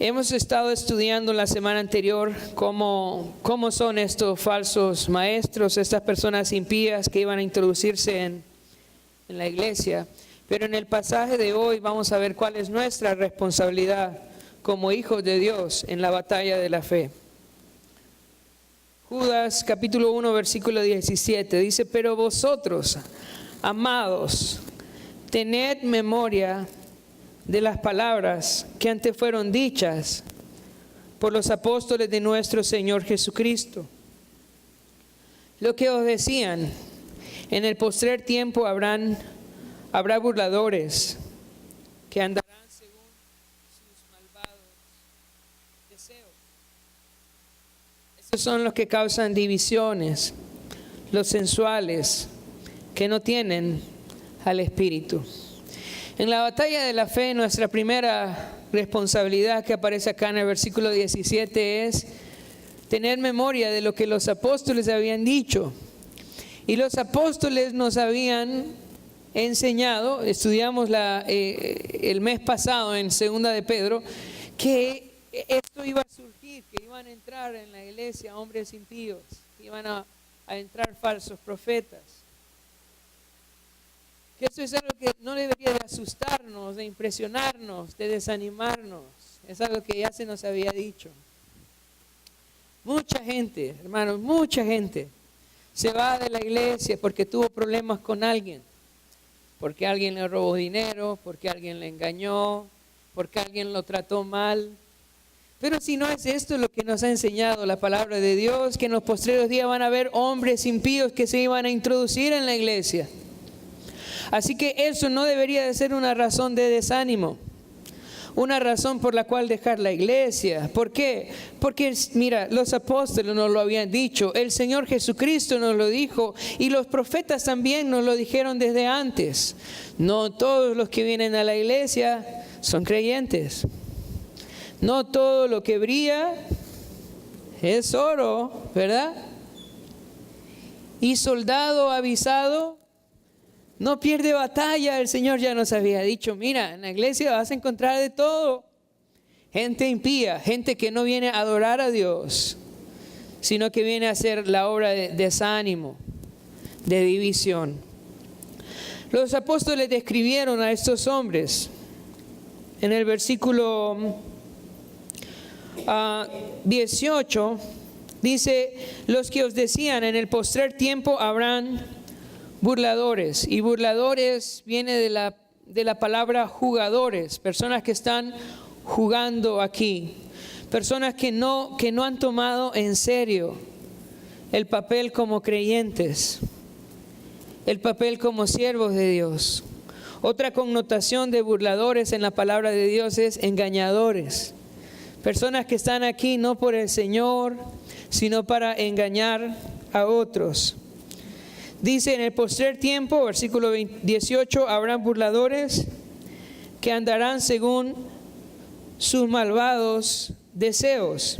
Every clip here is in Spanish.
Hemos estado estudiando la semana anterior cómo son estos falsos maestros, estas personas impías que iban a introducirse en la iglesia. Pero en el pasaje de hoy vamos a ver cuál es nuestra responsabilidad como hijos de Dios en la batalla de la fe. Judas capítulo 1 versículo 17 dice: pero vosotros, amados, tened memoria de las palabras que antes fueron dichas por los apóstoles de nuestro Señor Jesucristo. Lo que os decían: en el postrer tiempo habrá burladores que andarán según sus malvados deseos. Estos son los que causan divisiones, los sensuales, que no tienen al Espíritu. En la batalla de la fe, nuestra primera responsabilidad que aparece acá en el versículo 17 es tener memoria de lo que los apóstoles habían dicho. Y los apóstoles nos habían enseñado, estudiamos el mes pasado en 2 de Pedro, que esto iba a surgir, que iban a entrar en la iglesia hombres impíos, que iban a entrar falsos profetas. Que esto es algo que no debería de asustarnos, de impresionarnos, de desanimarnos. Es algo que ya se nos había dicho. Mucha gente, hermanos, mucha gente se va de la iglesia porque tuvo problemas con alguien. Porque alguien le robó dinero, porque alguien le engañó, porque alguien lo trató mal. Pero si no es esto lo que nos ha enseñado la palabra de Dios, que en los postreros días van a haber hombres impíos que se iban a introducir en la iglesia. Así que eso no debería de ser una razón de desánimo, una razón por la cual dejar la iglesia. ¿Por qué? Porque mira, los apóstoles nos lo habían dicho, el Señor Jesucristo nos lo dijo y los profetas también nos lo dijeron desde antes. No todos los que vienen a la iglesia son creyentes. No todo lo que brilla es oro, ¿verdad? Y soldado avisado no pierde batalla. El Señor ya nos había dicho, mira, en la iglesia vas a encontrar de todo. Gente impía, gente que no viene a adorar a Dios, sino que viene a hacer la obra de desánimo, de división. Los apóstoles describieron a estos hombres. En el versículo 18 dice: los que os decían, en el postrer tiempo habrán burladores. Y burladores viene de la palabra jugadores, personas que están jugando aquí, personas que no han tomado en serio el papel como creyentes, el papel como siervos de Dios. Otra connotación de burladores en la palabra de Dios es engañadores, personas que están aquí no por el Señor, sino para engañar a otros. Dice: en el postrer tiempo, versículo 18, habrán burladores que andarán según sus malvados deseos.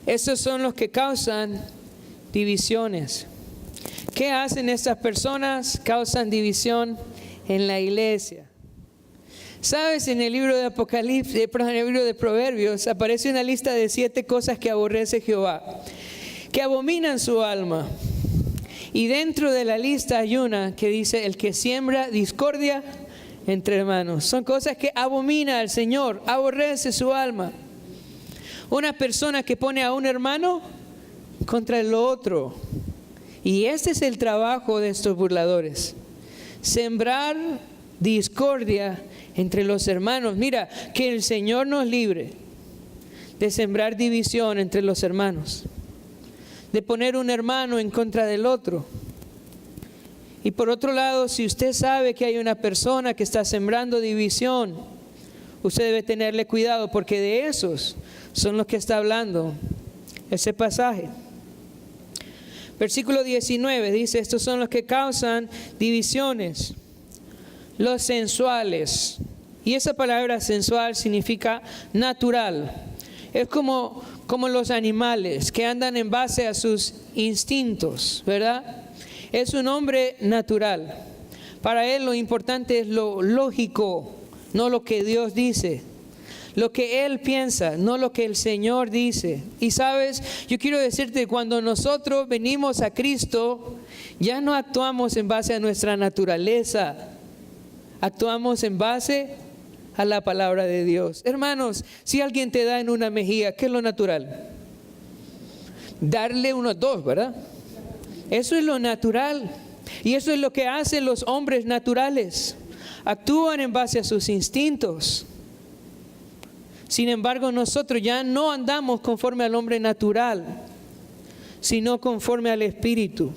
Estos son los que causan divisiones. ¿Qué hacen estas personas? Causan división en la iglesia. ¿Sabes? En el libro de Apocalipsis, en el libro de Proverbios, aparece una lista de 7 cosas que aborrece Jehová, que abominan su alma. Y dentro de la lista hay una que dice: el que siembra discordia entre hermanos. Son cosas que abomina al Señor, aborrece su alma. Una persona que pone a un hermano contra el otro. Y este es el trabajo de estos burladores: sembrar discordia entre los hermanos. Mira, que el Señor nos libre de sembrar división entre los hermanos, de poner un hermano en contra del otro. Y por otro lado, si usted sabe que hay una persona que está sembrando división, usted debe tenerle cuidado, porque de esos son los que está hablando ese pasaje. Versículo 19 dice: estos son los que causan divisiones, los sensuales. Y esa palabra sensual significa natural. Es como los animales que andan en base a sus instintos, ¿verdad? Es un hombre natural. Para él lo importante es lo lógico, no lo que Dios dice. lo que Él piensa, no lo que el Señor dice. Y sabes, yo quiero decirte, cuando nosotros venimos a Cristo, ya no actuamos en base a nuestra naturaleza, actuamos en base a la palabra de Dios. Hermanos, si alguien te da en una mejilla, ¿qué es lo natural? Darle unos dos, ¿verdad? Eso es lo natural. Y eso es lo que hacen los hombres naturales. Actúan en base a sus instintos. Sin embargo, nosotros ya no andamos conforme al hombre natural, sino conforme al Espíritu.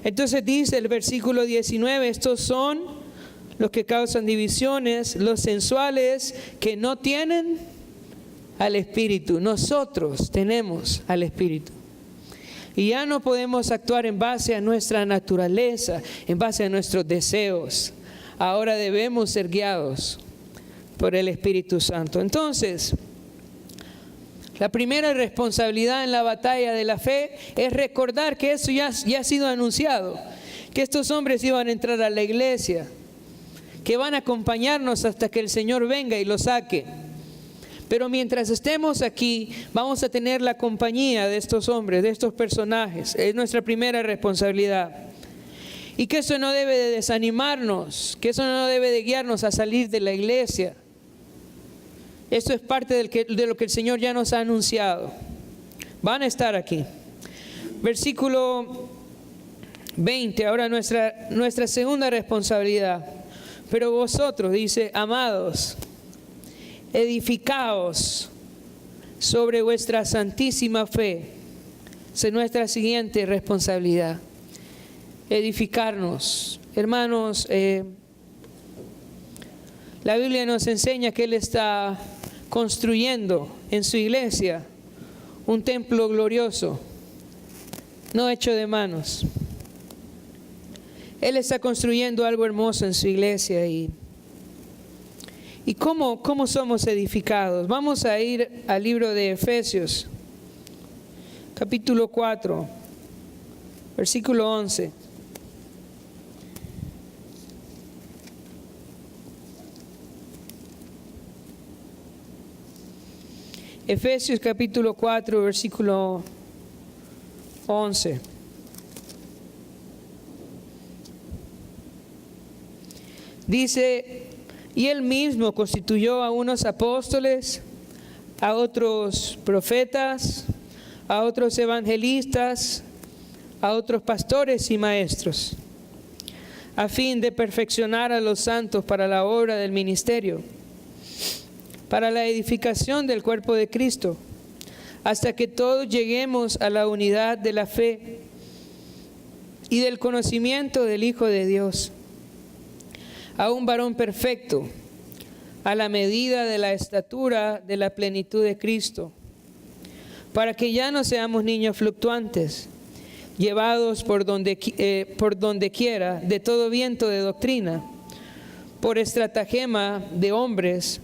Entonces dice el versículo 19, estos son los que causan divisiones, los sensuales que no tienen al Espíritu. Nosotros tenemos al Espíritu. Y ya no podemos actuar en base a nuestra naturaleza, en base a nuestros deseos. Ahora debemos ser guiados por el Espíritu Santo. Entonces, la primera responsabilidad en la batalla de la fe es recordar que eso ya ha sido anunciado, que estos hombres iban a entrar a la iglesia, que van a acompañarnos hasta que el Señor venga y los saque. Pero mientras estemos aquí, vamos a tener la compañía de estos hombres, de estos personajes. Es nuestra primera responsabilidad. Y que eso no debe de desanimarnos, que eso no debe de guiarnos a salir de la iglesia. Esto es parte de lo que el Señor ya nos ha anunciado. Van a estar aquí. Versículo 20, ahora nuestra segunda responsabilidad. Pero vosotros, dice, amados, edificaos sobre vuestra santísima fe. Esa es nuestra siguiente responsabilidad. Edificarnos. Hermanos, la Biblia nos enseña que Él está construyendo en su iglesia un templo glorioso, no hecho de manos. Él está construyendo algo hermoso en su iglesia. ¿Y cómo somos edificados? Vamos a ir al libro de Efesios, capítulo 4, versículo 11. Efesios capítulo 4, versículo 11. Dice, y Él mismo constituyó a unos apóstoles, a otros profetas, a otros evangelistas, a otros pastores y maestros, a fin de perfeccionar a los santos para la obra del ministerio, para la edificación del cuerpo de Cristo, hasta que todos lleguemos a la unidad de la fe y del conocimiento del Hijo de Dios, a un varón perfecto, a la medida de la estatura de la plenitud de Cristo, para que ya no seamos niños fluctuantes, llevados por donde quiera de todo viento de doctrina, por estratagema de hombres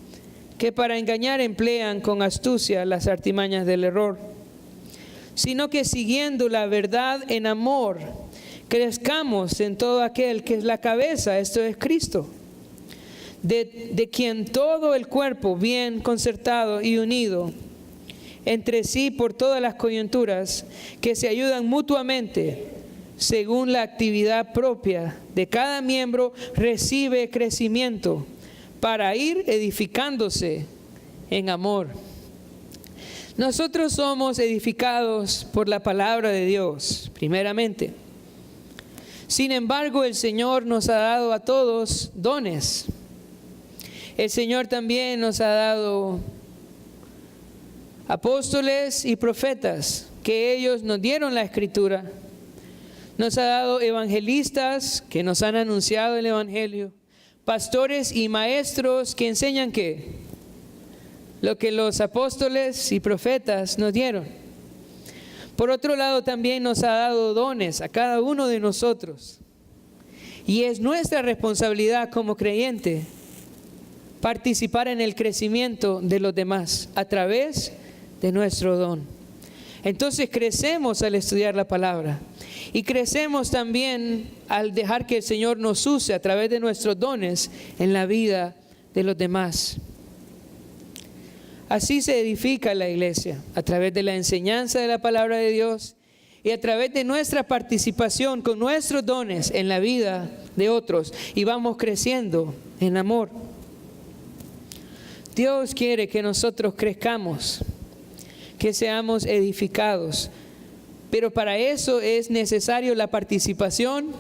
que para engañar emplean con astucia las artimañas del error, sino que siguiendo la verdad en amor, crezcamos en todo aquel que es la cabeza, esto es Cristo, de quien todo el cuerpo bien concertado y unido entre sí por todas las coyunturas que se ayudan mutuamente según la actividad propia de cada miembro, recibe crecimiento para ir edificándose en amor. Nosotros somos edificados por la palabra de Dios, primeramente. Sin embargo, el Señor nos ha dado a todos dones. El Señor también nos ha dado apóstoles y profetas, que ellos nos dieron la Escritura. Nos ha dado evangelistas que nos han anunciado el Evangelio. Pastores y maestros que enseñan ¿qué? Lo que los apóstoles y profetas nos dieron. Por otro lado, también nos ha dado dones a cada uno de nosotros. Y es nuestra responsabilidad como creyente participar en el crecimiento de los demás a través de nuestro don. Entonces crecemos al estudiar la palabra. Y crecemos también al dejar que el Señor nos use a través de nuestros dones en la vida de los demás. Así se edifica la iglesia, a través de la enseñanza de la palabra de Dios y a través de nuestra participación con nuestros dones en la vida de otros. Y vamos creciendo en amor. Dios quiere que nosotros crezcamos, que seamos edificados. Pero para eso es necesario la participación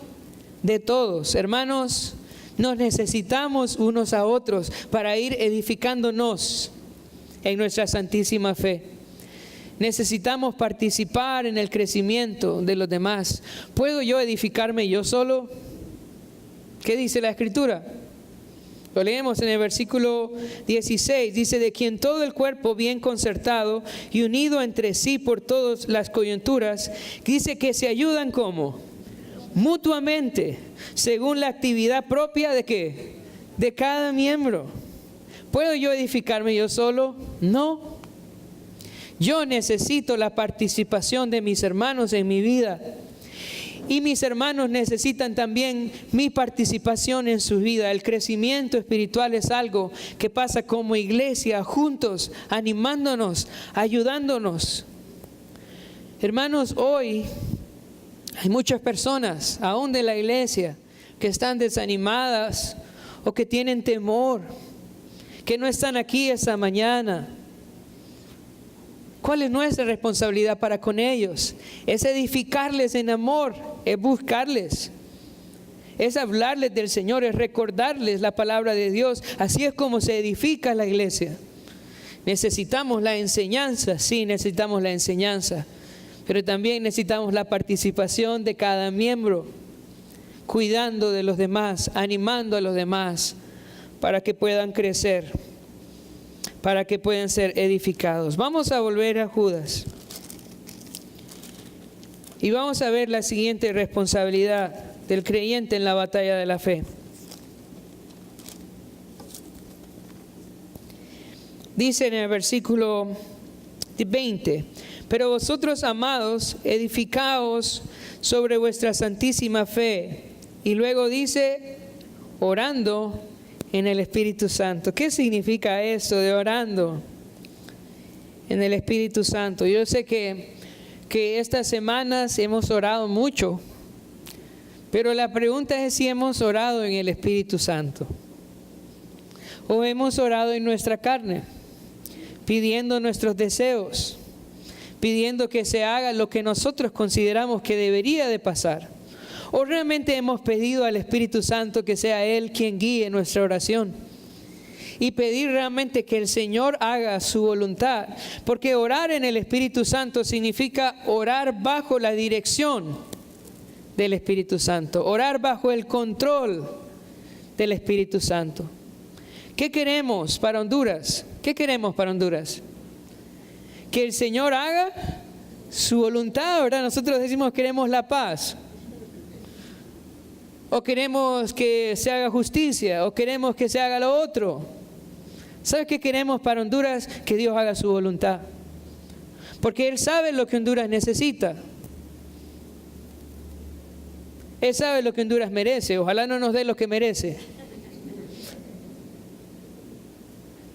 de todos. Hermanos, nos necesitamos unos a otros para ir edificándonos en nuestra santísima fe. Necesitamos participar en el crecimiento de los demás. ¿Puedo yo edificarme yo solo? ¿Qué dice la Escritura? Lo leemos en el versículo 16. Dice: de quien todo el cuerpo bien concertado y unido entre sí por todas las coyunturas, dice que se ayudan ¿cómo? Mutuamente, según la actividad propia ¿de qué? De cada miembro. ¿Puedo yo edificarme yo solo? No. Yo necesito la participación de mis hermanos en mi vida. Y mis hermanos necesitan también mi participación en su vida. El crecimiento espiritual es algo que pasa como iglesia, juntos, animándonos, ayudándonos. Hermanos, hoy hay muchas personas, aún de la iglesia, que están desanimadas o que tienen temor, que no están aquí esta mañana. ¿Cuál es nuestra responsabilidad para con ellos? Es edificarles en amor, es buscarles, es hablarles del Señor, es recordarles la palabra de Dios. Así es como se edifica la iglesia. Necesitamos la enseñanza, sí, necesitamos la enseñanza, pero también necesitamos la participación de cada miembro, cuidando de los demás, animando a los demás para que puedan crecer, para que puedan ser edificados. Vamos a volver a Judas y vamos a ver la siguiente responsabilidad del creyente en la batalla de la fe. Dice en el versículo 20: pero vosotros, amados, edificaos sobre vuestra santísima fe. Y luego dice, orando en el Espíritu Santo. ¿Qué significa esto de orando en el Espíritu Santo? Yo sé que estas semanas hemos orado mucho, pero la pregunta es si hemos orado en el Espíritu Santo o hemos orado en nuestra carne, pidiendo nuestros deseos, pidiendo que se haga lo que nosotros consideramos que debería de pasar. ¿O realmente hemos pedido al Espíritu Santo que sea Él quien guíe nuestra oración? Y pedir realmente que el Señor haga su voluntad. Porque orar en el Espíritu Santo significa orar bajo la dirección del Espíritu Santo. Orar bajo el control del Espíritu Santo. ¿Qué queremos para Honduras? ¿Qué queremos para Honduras? Que el Señor haga su voluntad, ¿verdad? Nosotros decimos queremos la paz. O queremos que se haga justicia, o queremos que se haga lo otro. ¿Sabes qué queremos para Honduras? Que Dios haga su voluntad. Porque Él sabe lo que Honduras necesita. Él sabe lo que Honduras merece. Ojalá no nos dé lo que merece.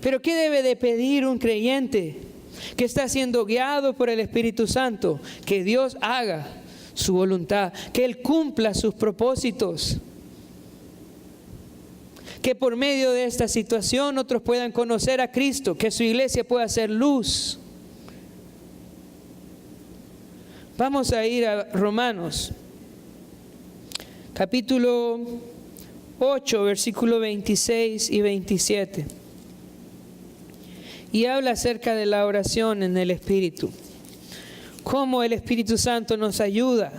Pero ¿qué debe de pedir un creyente que está siendo guiado por el Espíritu Santo? Que Dios haga su voluntad, que Él cumpla sus propósitos, que por medio de esta situación otros puedan conocer a Cristo, que su iglesia pueda ser luz. Vamos a ir a Romanos, capítulo 8, versículo 26 y 27. Y habla acerca de la oración en el Espíritu. Cómo el Espíritu Santo nos ayuda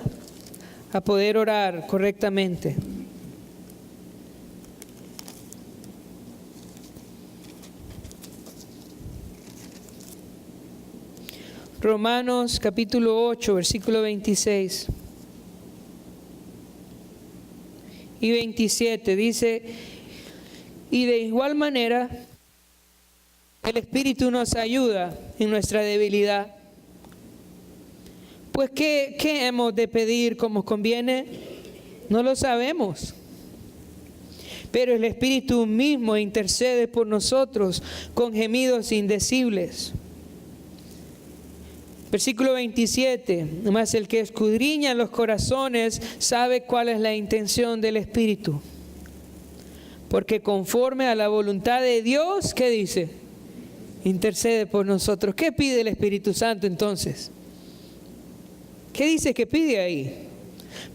a poder orar correctamente. Romanos capítulo 8, versículo 26 y 27 dice: y de igual manera el Espíritu nos ayuda en nuestra debilidad. Pues ¿qué hemos de pedir como conviene? No lo sabemos. pero el Espíritu mismo intercede por nosotros con gemidos indecibles. Versículo 27, mas el que escudriña los corazones sabe cuál es la intención del Espíritu. Porque conforme a la voluntad de Dios, ¿qué dice? Intercede por nosotros. ¿Qué pide el Espíritu Santo entonces? ¿Qué dice que pide ahí?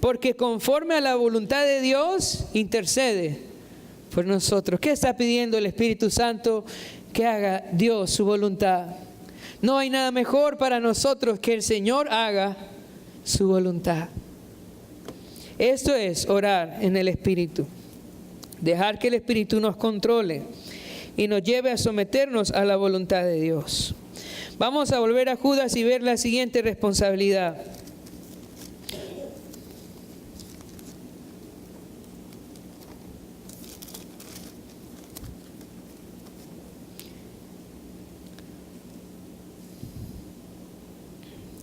Porque conforme a la voluntad de Dios, intercede por nosotros. ¿Qué está pidiendo el Espíritu Santo? Que haga Dios su voluntad. No hay nada mejor para nosotros que el Señor haga su voluntad. Esto es orar en el Espíritu. Dejar que el Espíritu nos controle y nos lleve a someternos a la voluntad de Dios. Vamos a volver a Judas y ver la siguiente responsabilidad.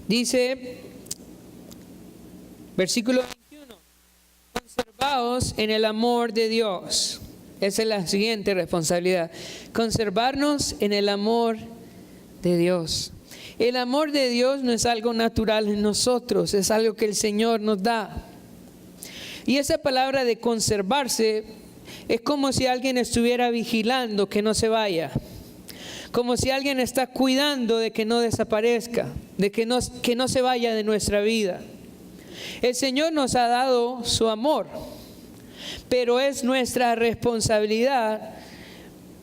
Dice, versículo 21, conservaos en el amor de Dios. Esa es la siguiente responsabilidad. Conservarnos en el amor de Dios. El amor de Dios no es algo natural en nosotros, es algo que el Señor nos da. Y esa palabra de conservarse es como si alguien estuviera vigilando que no se vaya. Como si alguien está cuidando de que no desaparezca, de que no se vaya de nuestra vida. El Señor nos ha dado su amor, pero es nuestra responsabilidad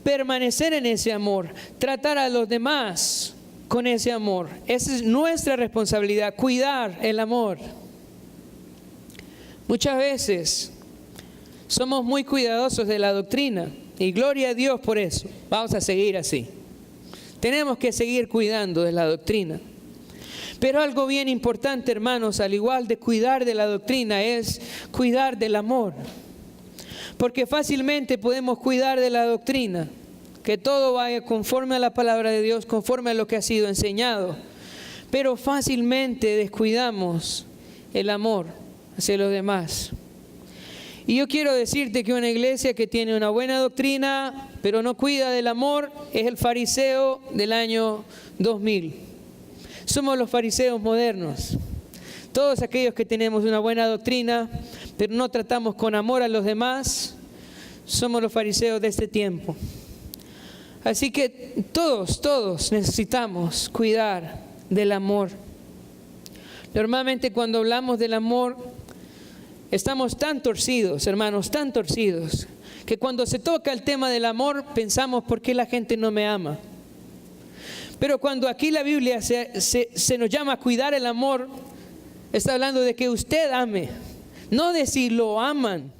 permanecer en ese amor, tratar a los demás con ese amor. Esa es nuestra responsabilidad, cuidar el amor. Muchas veces somos muy cuidadosos de la doctrina y gloria a Dios por eso. Vamos a seguir así. Tenemos que seguir cuidando de la doctrina. Pero algo bien importante, hermanos, al igual de cuidar de la doctrina, es cuidar del amor. Porque fácilmente podemos cuidar de la doctrina, que todo vaya conforme a la palabra de Dios, conforme a lo que ha sido enseñado. Pero fácilmente descuidamos el amor hacia los demás. Y yo quiero decirte que una iglesia que tiene una buena doctrina, pero no cuida del amor, es el fariseo del año 2000. Somos los fariseos modernos. Todos aquellos que tenemos una buena doctrina, pero no tratamos con amor a los demás, somos los fariseos de este tiempo. Así que todos necesitamos cuidar del amor. Normalmente cuando hablamos del amor, estamos tan torcidos, hermanos, tan torcidos, que cuando se toca el tema del amor, pensamos, ¿por qué la gente no me ama? Pero cuando aquí la Biblia se nos llama a cuidar el amor, está hablando de que usted ame, no de si lo aman.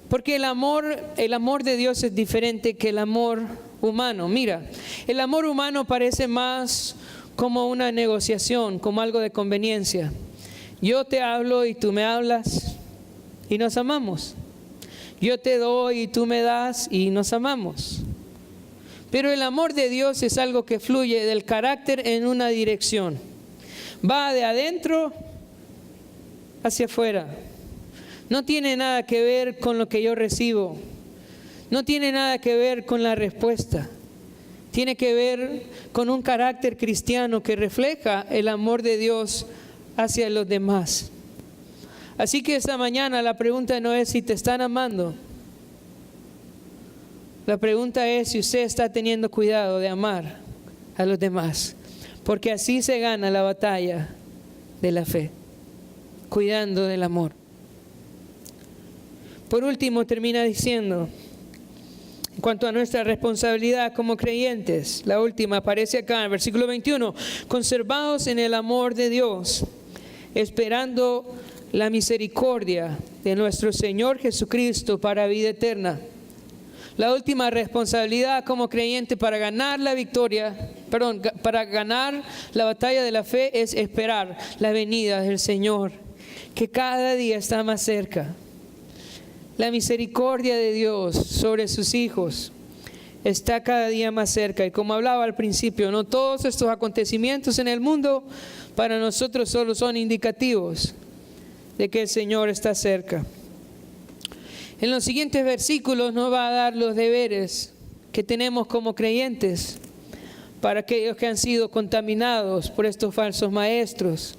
Porque el amor de Dios es diferente que el amor humano. Mira, el amor humano parece más como una negociación, como algo de conveniencia. Yo te hablo y tú me hablas y nos amamos. Yo te doy y tú me das y nos amamos. Pero el amor de Dios es algo que fluye del carácter en una dirección. Va de adentro hacia afuera. No tiene nada que ver con lo que yo recibo. No tiene nada que ver con la respuesta. Tiene que ver con un carácter cristiano que refleja el amor de Dios hacia los demás. Así que esta mañana la pregunta no es si te están amando. La pregunta es si usted está teniendo cuidado de amar a los demás. Porque así se gana la batalla de la fe, cuidando del amor. Por último, termina diciendo, en cuanto a nuestra responsabilidad como creyentes, la última aparece acá en el versículo 21, conservados en el amor de Dios, esperando la misericordia de nuestro Señor Jesucristo para vida eterna. La última responsabilidad como creyente para ganar para ganar la batalla de la fe es esperar la venida del Señor, que cada día está más cerca. La misericordia de Dios sobre sus hijos está cada día más cerca. Y como hablaba al principio, no todos estos acontecimientos en el mundo para nosotros solo son indicativos de que el Señor está cerca. En los siguientes versículos nos va a dar los deberes que tenemos como creyentes para aquellos que han sido contaminados por estos falsos maestros,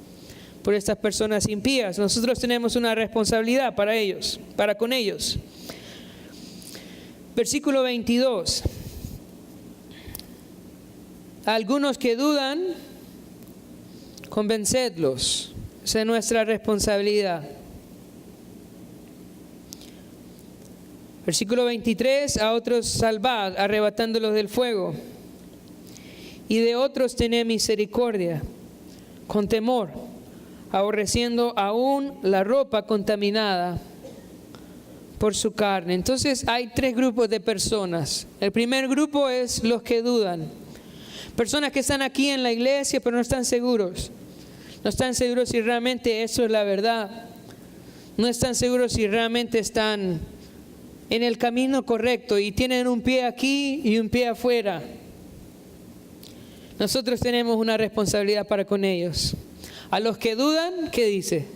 por estas personas impías. Nosotros tenemos una responsabilidad para con ellos. Versículo 22. A algunos que dudan, convencedlos. Esa es nuestra responsabilidad. Versículo 23. A otros salvad, arrebatándolos del fuego. Y de otros tened misericordia, con temor, aborreciendo aún la ropa contaminada por su carne. Entonces hay tres grupos de personas. El primer grupo es los que dudan. Personas que están aquí en la iglesia pero no están seguros. No están seguros si realmente eso es la verdad. No están seguros si realmente están en el camino correcto y tienen un pie aquí y un pie afuera. Nosotros tenemos una responsabilidad para con ellos. A los que dudan, ¿qué dice?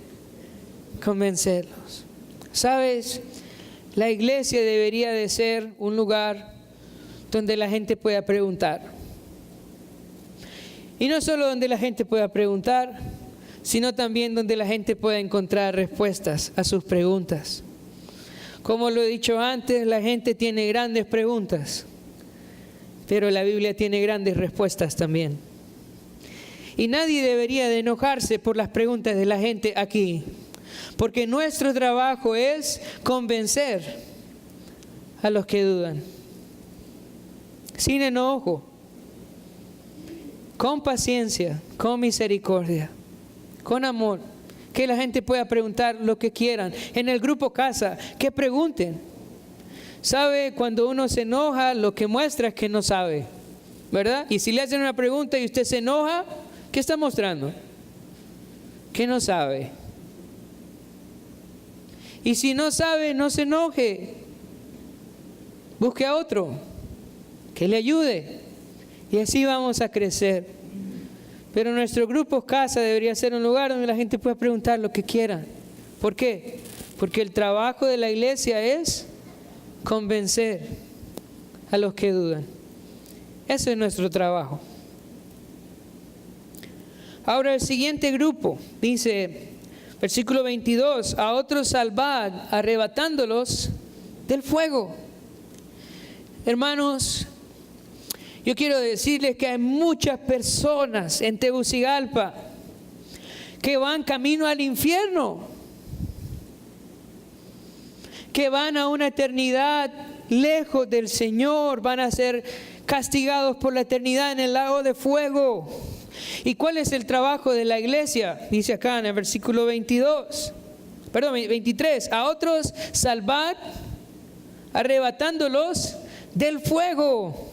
Convencerlos. ¿Sabes? La iglesia debería de ser un lugar donde la gente pueda preguntar. Y no solo donde la gente pueda preguntar, sino también donde la gente pueda encontrar respuestas a sus preguntas. Como lo he dicho antes, la gente tiene grandes preguntas, pero la Biblia tiene grandes respuestas también. Y nadie debería de enojarse por las preguntas de la gente aquí, porque nuestro trabajo es convencer a los que dudan, sin enojo, con paciencia, con misericordia, con amor, que la gente pueda preguntar lo que quieran. En el grupo casa, que pregunten. ¿Sabe? Cuando uno se enoja, lo que muestra es que no sabe, ¿verdad? Y si le hacen una pregunta y usted se enoja, ¿qué está mostrando? Que no sabe. Y si no sabe, no se enoje. Busque a otro que le ayude. Y así vamos a crecer. Pero nuestro grupo casa debería ser un lugar donde la gente pueda preguntar lo que quiera. ¿Por qué? Porque el trabajo de la iglesia es convencer a los que dudan. Ese es nuestro trabajo. Ahora el siguiente grupo dice, versículo 22, a otros salvad, arrebatándolos del fuego. Hermanos, yo quiero decirles que hay muchas personas en Tegucigalpa que van camino al infierno, que van a una eternidad lejos del Señor, van a ser castigados por la eternidad en el lago de fuego. ¿Y cuál es el trabajo de la iglesia? Dice acá en el versículo 23, a otros salvad, arrebatándolos del fuego.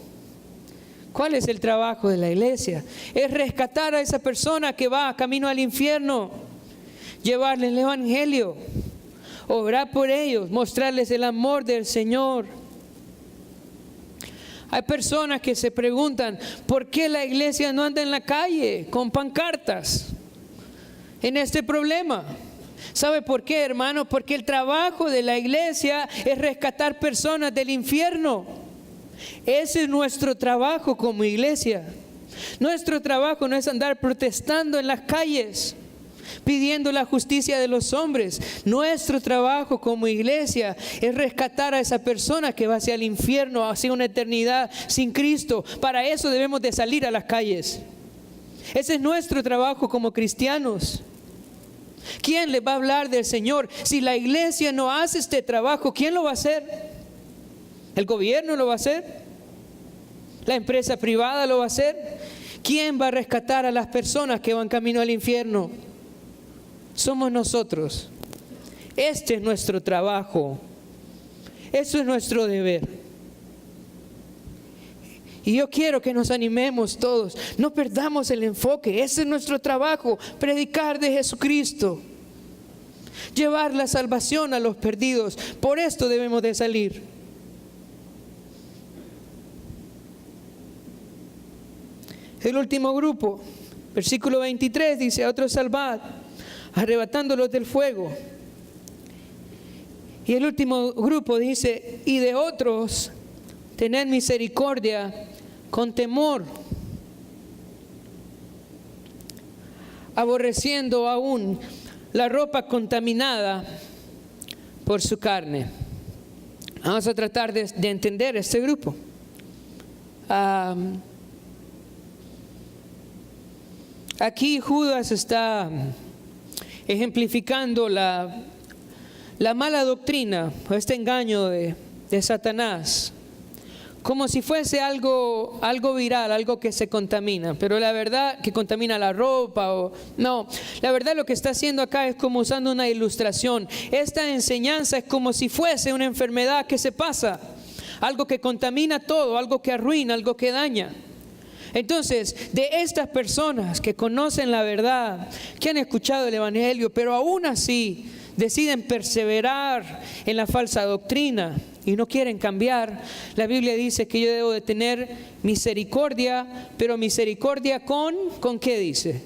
¿Cuál es el trabajo de la iglesia? Es rescatar a esa persona que va camino al infierno, llevarles el evangelio, orar por ellos, mostrarles el amor del Señor. Hay personas que se preguntan, ¿por qué la iglesia no anda en la calle con pancartas en este problema? ¿Sabe por qué, hermano? Porque el trabajo de la iglesia es rescatar personas del infierno. Ese es nuestro trabajo como iglesia. Nuestro trabajo no es andar protestando en las calles, pidiendo la justicia de los hombres. Nuestro trabajo como iglesia es rescatar a esa persona que va hacia el infierno, hacia una eternidad sin Cristo. Para eso debemos de salir a las calles. Ese es nuestro trabajo como cristianos. ¿Quién les va a hablar del Señor? Si la iglesia no hace este trabajo, ¿quién lo va a hacer? ¿El gobierno lo va a hacer? ¿La empresa privada lo va a hacer? ¿Quién va a rescatar a las personas que van camino al infierno? Somos nosotros. Este es nuestro trabajo. Eso es nuestro deber. Y yo quiero que nos animemos todos. No perdamos el enfoque. Ese es nuestro trabajo. Predicar de Jesucristo. Llevar la salvación a los perdidos. Por esto debemos de salir. El último grupo. Versículo 23 dice, a otros salvad, arrebatándolos del fuego. Y el último grupo dice, y de otros, tener misericordia con temor, aborreciendo aún la ropa contaminada por su carne. Vamos a tratar de entender este grupo. Aquí Judas está ejemplificando la mala doctrina, este engaño de Satanás, como si fuese algo viral, algo que se contamina, pero la verdad que contamina la ropa no, la verdad lo que está haciendo acá es como usando una ilustración. Esta enseñanza es como si fuese una enfermedad que se pasa, algo que contamina todo, algo que arruina, algo que daña. Entonces, de estas personas que conocen la verdad, que han escuchado el Evangelio, pero aún así deciden perseverar en la falsa doctrina y no quieren cambiar, la Biblia dice que yo debo de tener misericordia, pero misericordia ¿con qué dice?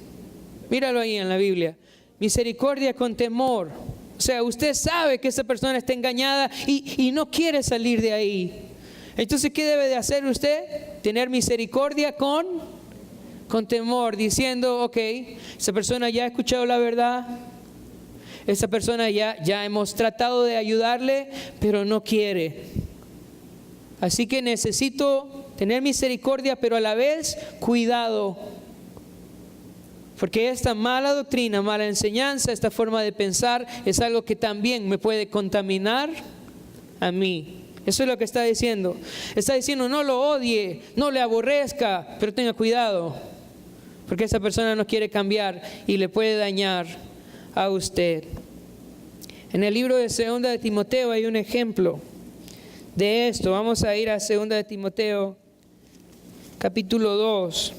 Míralo ahí en la Biblia. Misericordia con temor. O sea, usted sabe que esa persona está engañada y no quiere salir de ahí. Entonces, ¿qué debe de hacer usted? Tener misericordia con temor, diciendo, ok, esa persona ya ha escuchado la verdad, esa persona ya hemos tratado de ayudarle, pero no quiere. Así que necesito tener misericordia, pero a la vez cuidado. Porque esta mala doctrina, mala enseñanza, esta forma de pensar es algo que también me puede contaminar a mí. Eso es lo que está diciendo. Está diciendo, no lo odie, no le aborrezca, pero tenga cuidado, porque esa persona no quiere cambiar y le puede dañar a usted. En el libro de 2 de Timoteo hay un ejemplo de esto. Vamos a ir a 2 de Timoteo, capítulo 2.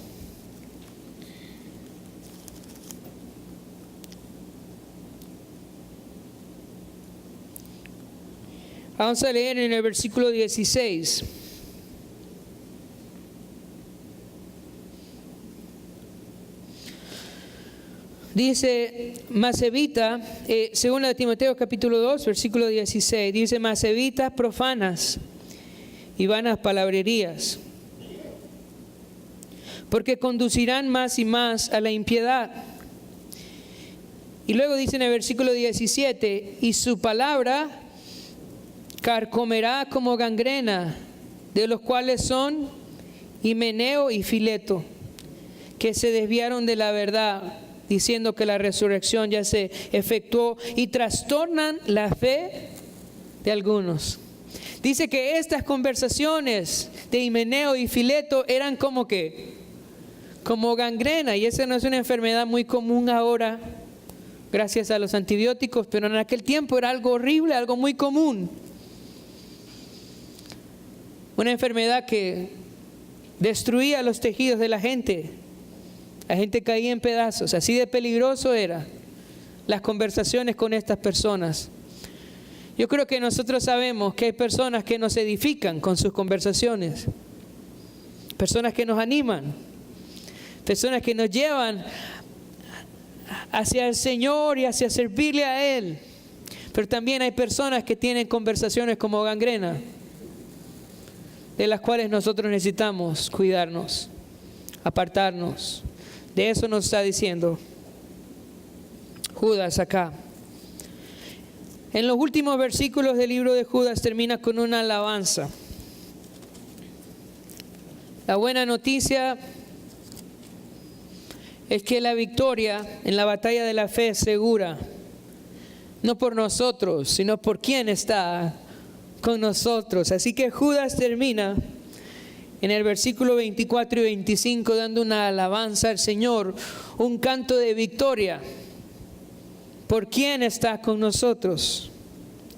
Vamos a leer en el versículo 16. Dice, mas evita, según de Timoteo capítulo 2, versículo 16, dice, mas evita profanas y vanas palabrerías, porque conducirán más y más a la impiedad. Y luego dice en el versículo 17, y su palabra carcomerá como gangrena, de los cuales son Himeneo y Fileto, que se desviaron de la verdad, diciendo que la resurrección ya se efectuó, y trastornan la fe de algunos. Dice que estas conversaciones de Himeneo y Fileto eran como gangrena, y esa no es una enfermedad muy común ahora, gracias a los antibióticos, pero en aquel tiempo era algo horrible, algo muy común. Una enfermedad que destruía los tejidos de la gente. La gente caía en pedazos. Así de peligroso eran las conversaciones con estas personas. Yo creo que nosotros sabemos que hay personas que nos edifican con sus conversaciones. Personas que nos animan. Personas que nos llevan hacia el Señor y hacia servirle a Él. Pero también hay personas que tienen conversaciones como gangrena, de las cuales nosotros necesitamos cuidarnos, apartarnos. De eso nos está diciendo Judas acá. En los últimos versículos del libro de Judas termina con una alabanza. La buena noticia es que la victoria en la batalla de la fe es segura, no por nosotros, sino por quien está con nosotros. Así que Judas termina en el versículo 24 y 25 dando una alabanza al Señor, un canto de victoria por quien está con nosotros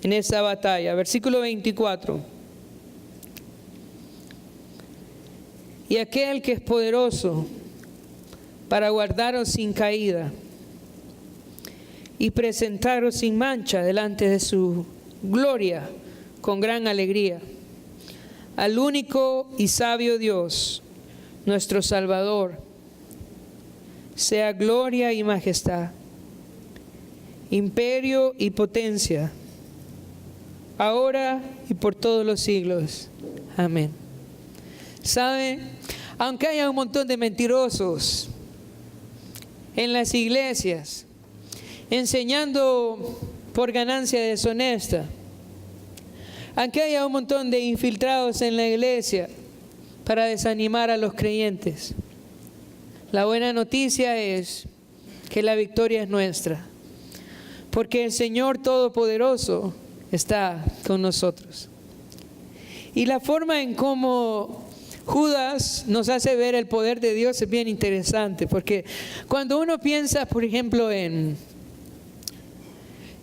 en esa batalla. Versículo 24. Y aquel que es poderoso para guardaros sin caída y presentaros sin mancha delante de su gloria con gran alegría, al único y sabio Dios, nuestro Salvador, sea gloria y majestad, imperio y potencia, ahora y por todos los siglos. Amén. ¿Sabe? Aunque haya un montón de mentirosos en las iglesias, enseñando por ganancia deshonesta, aunque haya un montón de infiltrados en la iglesia para desanimar a los creyentes, la buena noticia es que la victoria es nuestra, porque el Señor Todopoderoso está con nosotros. Y la forma en cómo Judas nos hace ver el poder de Dios es bien interesante, porque cuando uno piensa, por ejemplo, en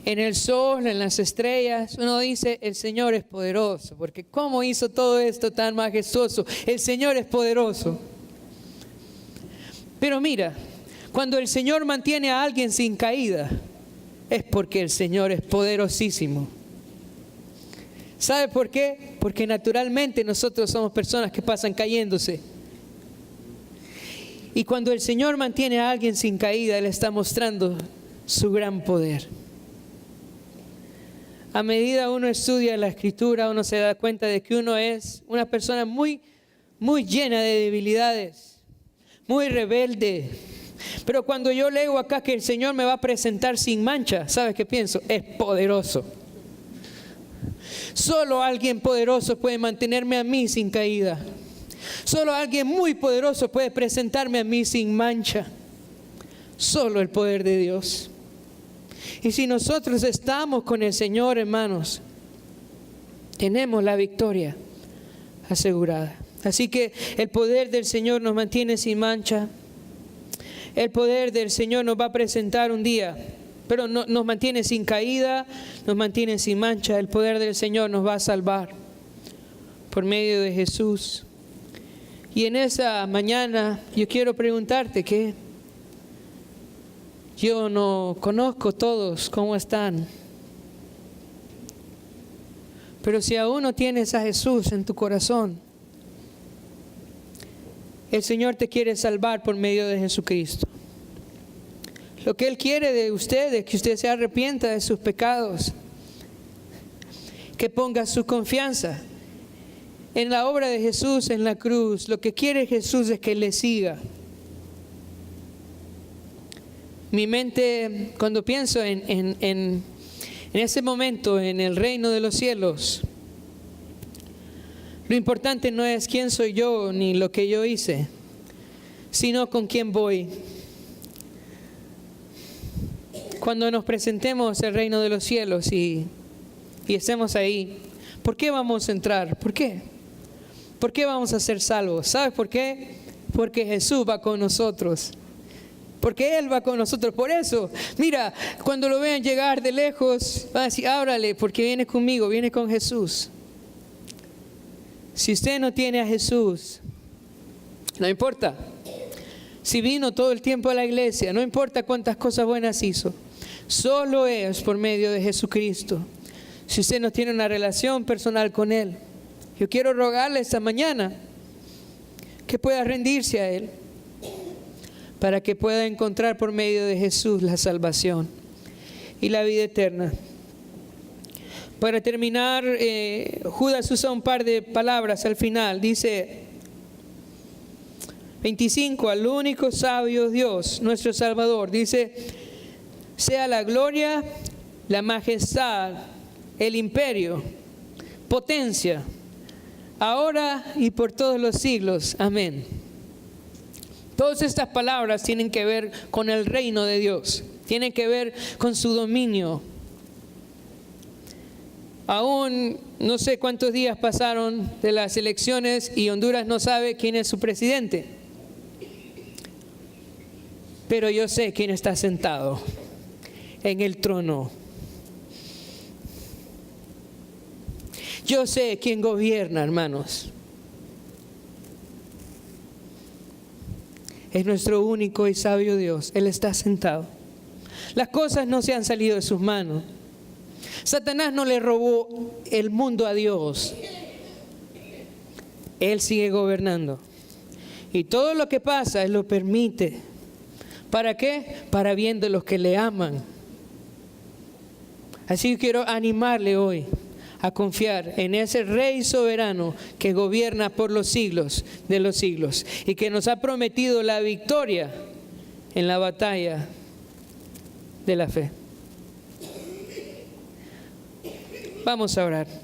el sol, en las estrellas, uno dice, el Señor es poderoso, porque ¿cómo hizo todo esto tan majestuoso? El Señor es poderoso. Pero mira, cuando el Señor mantiene a alguien sin caída, es porque el Señor es poderosísimo. ¿Sabe por qué? Porque naturalmente nosotros somos personas que pasan cayéndose. Y cuando el Señor mantiene a alguien sin caída, Él está mostrando su gran poder. A medida uno estudia la Escritura, uno se da cuenta de que uno es una persona muy llena de debilidades, muy rebelde. Pero cuando yo leo acá que el Señor me va a presentar sin mancha, ¿sabes qué pienso? Es poderoso. Solo alguien poderoso puede mantenerme a mí sin caída. Solo alguien muy poderoso puede presentarme a mí sin mancha. Solo el poder de Dios. Y si nosotros estamos con el Señor, hermanos, tenemos la victoria asegurada. Así que el poder del Señor nos mantiene sin mancha. El poder del Señor nos va a presentar un día, pero nos mantiene sin caída, nos mantiene sin mancha. El poder del Señor nos va a salvar por medio de Jesús. Y en esa mañana yo quiero preguntarte que yo no conozco todos cómo están, pero si aún no tienes a Jesús en tu corazón, el Señor te quiere salvar por medio de Jesucristo. Lo que Él quiere de usted es que usted se arrepienta de sus pecados, que ponga su confianza en la obra de Jesús en la cruz. Lo que quiere Jesús es que le siga. Mi mente, cuando pienso en ese momento en el reino de los cielos, lo importante no es quién soy yo ni lo que yo hice, sino con quién voy. Cuando nos presentemos al reino de los cielos y estemos ahí, ¿por qué vamos a entrar? ¿Por qué? ¿Por qué vamos a ser salvos? ¿Sabes por qué? Porque Jesús va con nosotros. Porque Él va con nosotros. Por eso, mira, cuando lo vean llegar de lejos, van a decir, ábrale, porque viene conmigo, viene con Jesús. Si usted no tiene a Jesús, no importa. Si vino todo el tiempo a la iglesia, no importa cuántas cosas buenas hizo. Solo es por medio de Jesucristo. Si usted no tiene una relación personal con Él, yo quiero rogarle esta mañana que pueda rendirse a Él, para que pueda encontrar por medio de Jesús la salvación y la vida eterna. Para terminar, Judas usa un par de palabras al final. Dice 25, al único sabio Dios, nuestro Salvador. Dice, sea la gloria, la majestad, el imperio, potencia, ahora y por todos los siglos. Amén. Todas estas palabras tienen que ver con el reino de Dios, tienen que ver con su dominio. Aún no sé cuántos días pasaron de las elecciones y Honduras no sabe quién es su presidente. Pero yo sé quién está sentado en el trono. Yo sé quién gobierna, hermanos. Es nuestro único y sabio Dios. Él está sentado. Las cosas no se han salido de sus manos. Satanás no le robó el mundo a Dios. Él sigue gobernando. Y todo lo que pasa, Él lo permite. ¿Para qué? Para bien de los que le aman. Así que quiero animarle hoy a confiar en ese Rey soberano que gobierna por los siglos de los siglos y que nos ha prometido la victoria en la batalla de la fe. Vamos a orar.